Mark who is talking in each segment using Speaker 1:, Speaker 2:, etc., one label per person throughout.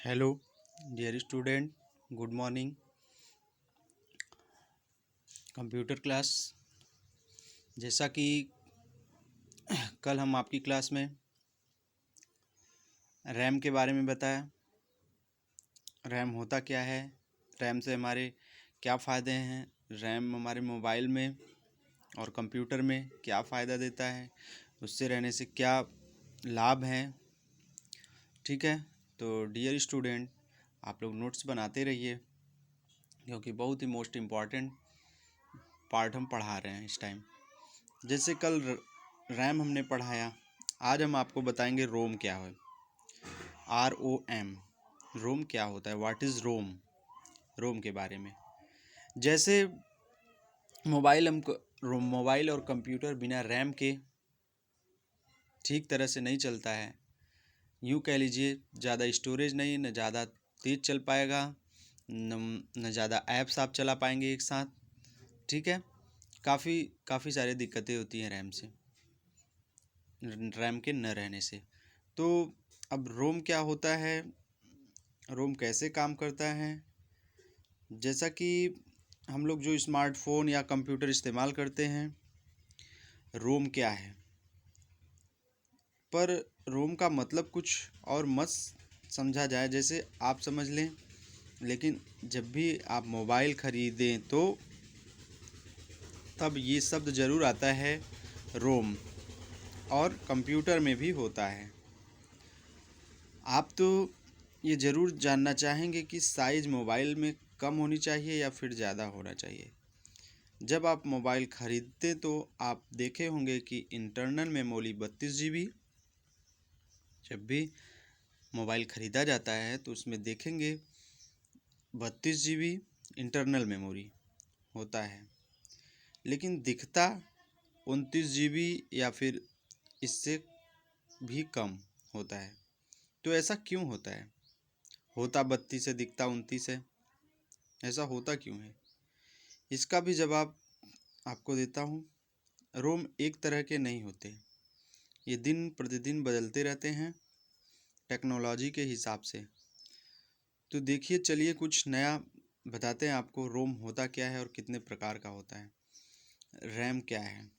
Speaker 1: Hello dear student, good morning. Computer class, जैसा कि कल हम आपकी क्लास में रैम के बारे में बताया। रैम होता क्या है, रैम से हमारे क्या फ़ायदे हैं, रैम हमारे मोबाइल में और कंप्यूटर में क्या फ़ायदा देता है, उससे रहने से क्या लाभ हैं। ठीक है, तो डियर स्टूडेंट, आप लोग नोट्स बनाते रहिए, क्योंकि बहुत ही मोस्ट इम्पॉर्टेंट पार्ट हम पढ़ा रहे हैं इस टाइम। जैसे कल रैम हमने पढ़ाया, आज हम आपको बताएंगे रोम क्या है। ROM, रोम क्या होता है, व्हाट इज़ रोम, रोम के बारे में। जैसे मोबाइल और कंप्यूटर बिना रैम के ठीक तरह से नहीं चलता है। यूँ कह लीजिए, ज़्यादा स्टोरेज नहीं, न ज़्यादा तेज़ चल पाएगा, न ज़्यादा ऐप्स आप चला पाएंगे एक साथ। ठीक है, काफ़ी सारी दिक्कतें होती हैं रैम के न रहने से। तो अब रोम क्या होता है, रोम कैसे काम करता है। जैसा कि हम लोग जो स्मार्टफ़ोन या कंप्यूटर इस्तेमाल करते हैं, रोम क्या है, पर रोम का मतलब कुछ और मत समझा जाए। जैसे आप समझ लें, लेकिन जब भी आप मोबाइल ख़रीदें तो तब ये शब्द ज़रूर आता है रोम, और कंप्यूटर में भी होता है। आप तो ये ज़रूर जानना चाहेंगे कि साइज़ मोबाइल में कम होनी चाहिए या फिर ज़्यादा होना चाहिए। जब आप मोबाइल ख़रीदते तो आप देखे होंगे कि इंटरनल मेमोरी 32 GB। जब भी मोबाइल ख़रीदा जाता है तो उसमें देखेंगे 32 GB इंटरनल मेमोरी होता है, लेकिन दिखता 29 GB या फिर इससे भी कम होता है। तो ऐसा क्यों होता है, होता 32 है, दिखता 29 है, ऐसा होता क्यों है? इसका भी जवाब आपको देता हूँ। रोम एक तरह के नहीं होते, ये दिन प्रतिदिन बदलते रहते हैं टेक्नोलॉजी के हिसाब से। तो देखिए, चलिए कुछ नया बताते हैं आपको। रोम होता क्या है और कितने प्रकार का होता है। रैम क्या है?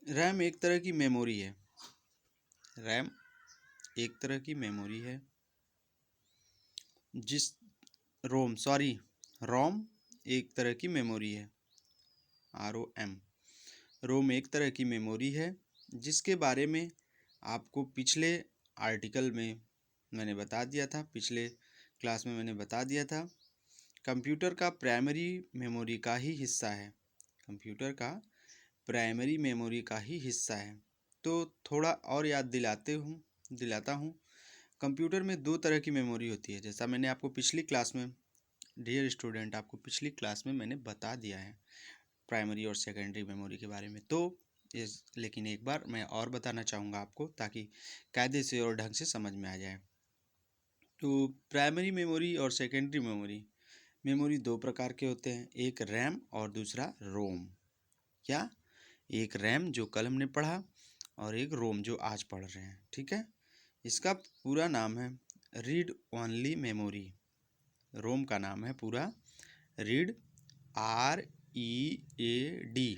Speaker 1: रैम एक तरह की मेमोरी है। रैम एक तरह की मेमोरी है, जिस रोम एक तरह की मेमोरी है। ROM, रोम एक तरह की मेमोरी है, जिसके बारे में आपको पिछले आर्टिकल में मैंने बता दिया था, पिछले क्लास में मैंने बता दिया था। कंप्यूटर का प्राइमरी मेमोरी का ही हिस्सा है, कंप्यूटर का प्राइमरी मेमोरी का ही हिस्सा है। तो थोड़ा और याद दिलाता हूँ। कंप्यूटर में दो तरह की मेमोरी होती है, जैसा मैंने आपको पिछली क्लास में, डियर स्टूडेंट, आपको पिछली क्लास में मैंने बता दिया है प्राइमरी और सेकेंडरी मेमोरी के बारे में। तो लेकिन एक बार मैं और बताना चाहूँगा आपको, ताकि कायदे से और ढंग से समझ में आ जाए। तो प्राइमरी मेमोरी और सेकेंडरी मेमोरी दो प्रकार के होते हैं, एक रैम और दूसरा रोम। क्या? एक रैम जो कल हमने पढ़ा, और एक रोम जो आज पढ़ रहे हैं। ठीक है, इसका पूरा नाम है रीड ओनली मेमोरी। रोम का नाम है पूरा read, READ,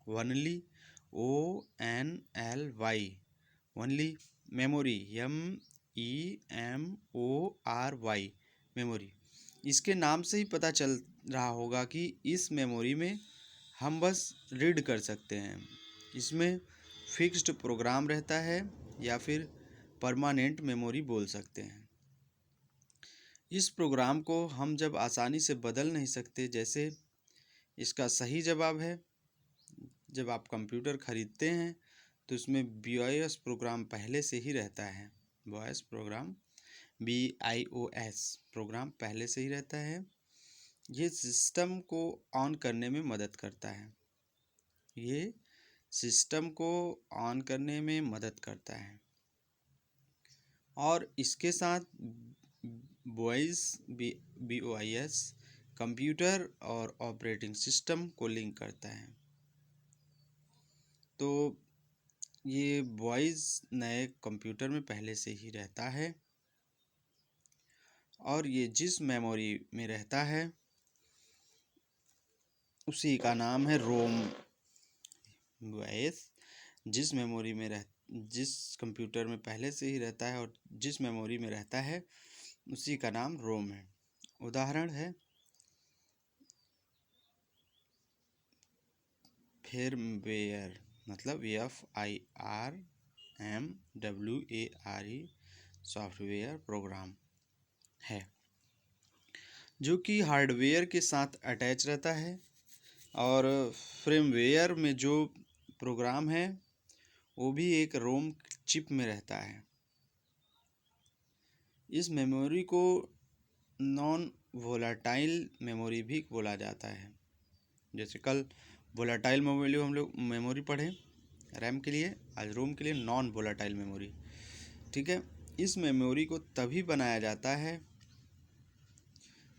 Speaker 1: only, ONLY, only, memory, MEMORY, memory. इसके नाम से ही पता चल रहा होगा कि इस मेमोरी में हम बस रीड कर सकते हैं। इसमें फिक्स्ड प्रोग्राम रहता है, या फिर परमानेंट मेमोरी बोल सकते हैं। इस प्रोग्राम को हम जब आसानी से बदल नहीं सकते। जैसे इसका सही जवाब है, जब आप कंप्यूटर ख़रीदते हैं तो उसमें BIOS प्रोग्राम पहले से ही रहता है। BIOS प्रोग्राम, BIOS प्रोग्राम पहले से ही रहता है। ये सिस्टम को ऑन करने में मदद करता है, ये सिस्टम को ऑन करने में मदद करता है। और इसके साथ BIOS कंप्यूटर और ऑपरेटिंग सिस्टम को लिंक करता है। तो ये वॉइस नए कंप्यूटर में पहले से ही रहता है और ये जिस मेमोरी में रहता है उसी का नाम है रोम। वॉइस जिस मेमोरी में जिस कंप्यूटर में पहले से ही रहता है और जिस मेमोरी में रहता है उसी का नाम रोम है। उदाहरण है फिर्मवेयर, मतलब FIRMWARE सॉफ्टवेयर प्रोग्राम है जो कि हार्डवेयर के साथ अटैच रहता है। और फ्रेमवेयर में जो प्रोग्राम है वो भी एक रोम चिप में रहता है। इस मेमोरी को नॉन वोलाटाइल मेमोरी भी बोला जाता है। जैसे कल वोलाटाइल मेमोरी पढ़े रैम के लिए, आज रोम के लिए नॉन वोलाटाइल मेमोरी। ठीक है, इस मेमोरी को तभी बनाया जाता है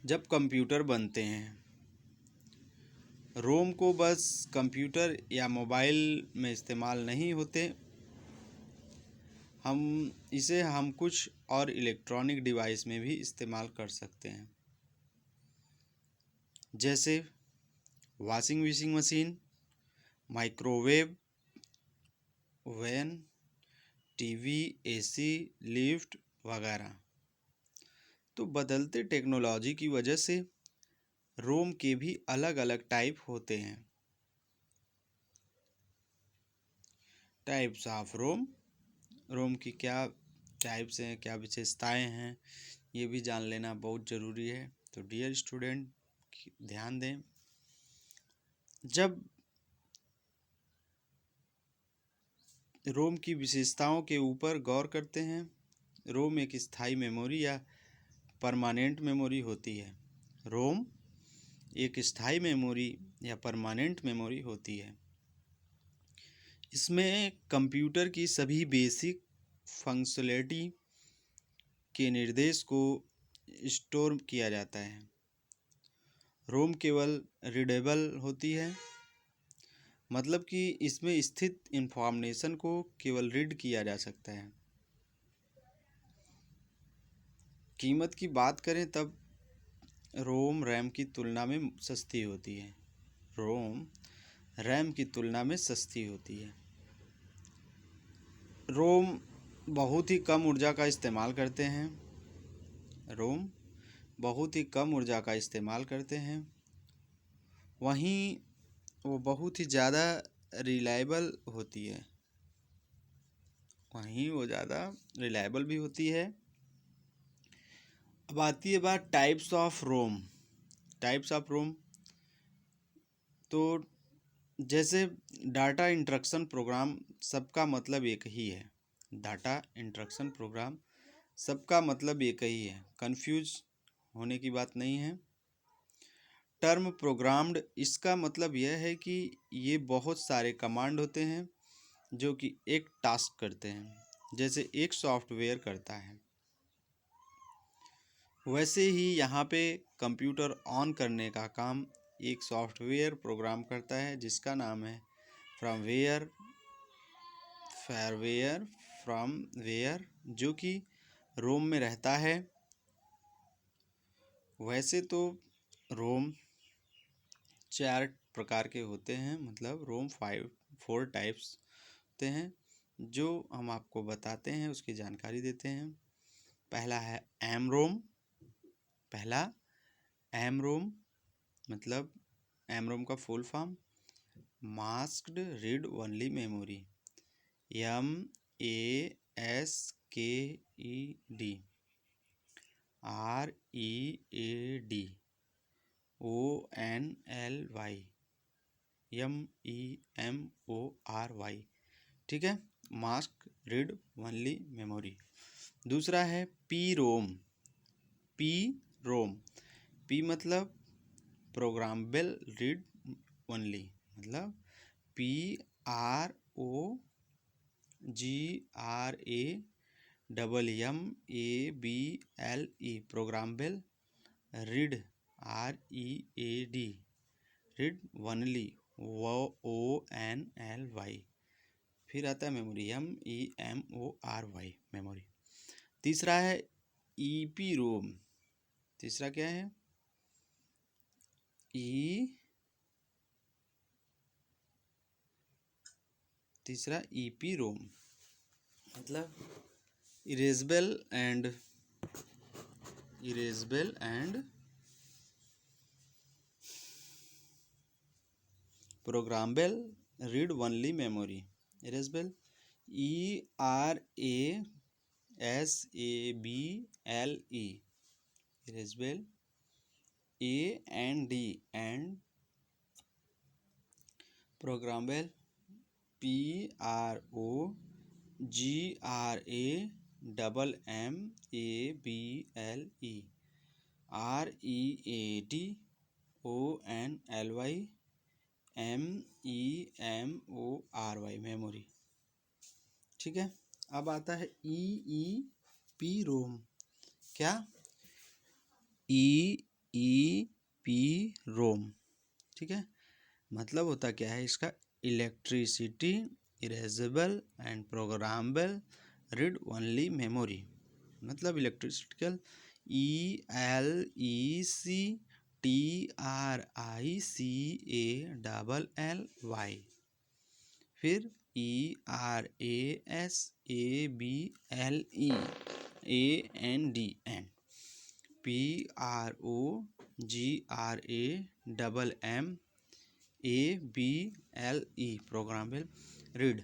Speaker 1: जब कंप्यूटर बनते हैं। रोम को बस कंप्यूटर या मोबाइल में इस्तेमाल नहीं होते, हम कुछ और इलेक्ट्रॉनिक डिवाइस में भी इस्तेमाल कर सकते हैं, जैसे washing machine, microwave oven, TV, AC, lift वगैरह। तो बदलते टेक्नोलॉजी की वजह से रोम के भी अलग अलग टाइप होते हैं। टाइप्स ऑफ रोम, रोम की क्या टाइप्स हैं, क्या विशेषताएं हैं, ये भी जान लेना बहुत ज़रूरी है। तो डियर स्टूडेंट ध्यान दें, जब रोम की विशेषताओं के ऊपर गौर करते हैं, रोम एक स्थायी मेमोरी या परमानेंट मेमोरी होती है। रोम एक स्थायी मेमोरी या परमानेंट मेमोरी होती है। इसमें कंप्यूटर की सभी बेसिक फंक्शनैलिटी के निर्देश को स्टोर किया जाता है। रोम केवल रीडेबल होती है, मतलब कि इसमें स्थित इंफॉर्मेशन को केवल रीड किया जा सकता है। कीमत की बात करें तब रोम रैम की तुलना में सस्ती होती है। रोम रैम की तुलना में सस्ती होती है। रोम बहुत ही कम ऊर्जा का इस्तेमाल करते हैं। रोम बहुत ही कम ऊर्जा का इस्तेमाल करते हैं, वहीं वो बहुत ही ज़्यादा रिलायबल होती है। भी होती है। अब आती है बात types of ROM. Types of ROM, तो जैसे डाटा इंस्ट्रक्शन प्रोग्राम सबका मतलब एक ही है। डाटा इंस्ट्रक्शन प्रोग्राम सबका मतलब एक ही है, कंफ्यूज होने की बात नहीं है। टर्म प्रोग्राम्ड, इसका मतलब यह है कि ये बहुत सारे कमांड होते हैं जो कि एक टास्क करते हैं, जैसे एक सॉफ्टवेयर करता है। वैसे ही यहाँ पे कंप्यूटर ऑन करने का काम एक सॉफ्टवेयर प्रोग्राम करता है जिसका नाम है फ्रॉमवेयर, फायरवेयर, फ्रॉमवेयर, जो कि रोम में रहता है। वैसे तो रोम 4 प्रकार के होते हैं, मतलब रोम 4 टाइप्स होते हैं जो हम आपको बताते हैं, उसकी जानकारी देते हैं। पहला है एम रोम। पहला एम रोम, मतलब एम रोम का full form masked read only memory, MASKED, READ ONLY MEMORY। ठीक है, मास्क रीड ओनली मेमोरी। दूसरा है P ROM. P ROM, P मतलब प्रोग्रामेबल रीड ओनली, मतलब PROGRAMABLE, programmable read READ read only ONLY। फिर आता है मेमोरी, MEMORY मेमोरी। तीसरा है ईपी रोम। तीसरा क्या है? तीसरा ईपी रोम मतलब erasable and programmable read only memory. Erasable ERASABLE erasable AND and programmable PROGRAMMABLE READONLY memory. ठीक है। अब आता है EEP रोम। क्या? EEP रोम। ठीक है। मतलब होता क्या है इसका? Electricity erasable and programmable read only memory. मतलब इलेक्ट्रिकल ELECTRICALLY। फिर ERASABLE AND PROGRAMMABLE programmable read